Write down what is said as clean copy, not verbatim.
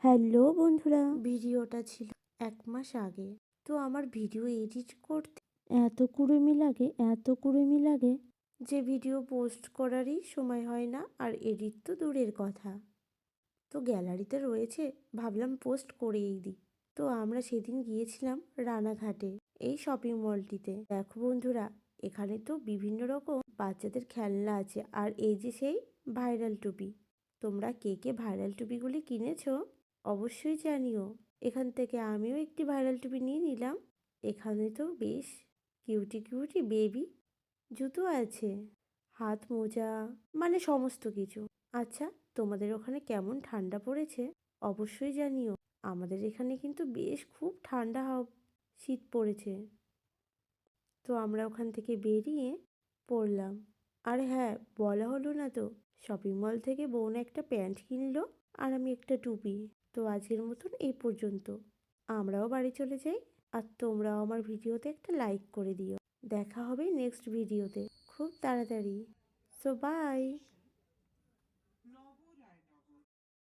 Hello বন্ধুরা, ভিডিওটা ছিল 1 মাস আগে। তো আমার ভিডিও এডিট করতে এত কুড়েমি লাগে যে ভিডিও পোস্ট করারই সময় হয় না, আর এডিট তো দূরের কথা। তো গ্যালারিতে রয়েছে, ভাবলাম পোস্ট করেই দিই। তো আমরা সেদিন গিয়েছিলাম রানাঘাটে, এই শপিং মলটিতে। দেখো বন্ধুরা, এখানে তো বিভিন্ন রকম বাচ্চাদের খেলনা আছে, আর এই যে সেই ভাইরাল টুপি। তোমরা কে কে ভাইরাল টুপিগুলি কিনেছো অবশ্যই জানিও। এখান থেকে আমিও একটি ভাইরাল টুপি নিয়ে নিলাম। এখানে তো বেশ কিউটি কিউটি বেবি জুতো আছে, হাত মোজা, মানে সমস্ত কিছু। আচ্ছা, তোমাদের ওখানে কেমন ঠান্ডা পড়েছে অবশ্যই জানিও। আমাদের এখানে কিন্তু বেশ খুব ঠান্ডা শীত পড়েছে। তো আমরা ওখান থেকে বেরিয়ে পড়লাম। আর হ্যাঁ, বলা হলো না তো, শপিং মল থেকে বোন একটা প্যান্ট কিনলো আর আমি একটা টুপি। তো আজকের মতন এই পর্যন্ত। আমরাও বাড়ি চলে যাই, আর তোমরাও আমার ভিডিওতে একটা লাইক করে দিও। দেখা হবে নেক্সট ভিডিওতে খুব তাড়াতাড়ি। So by.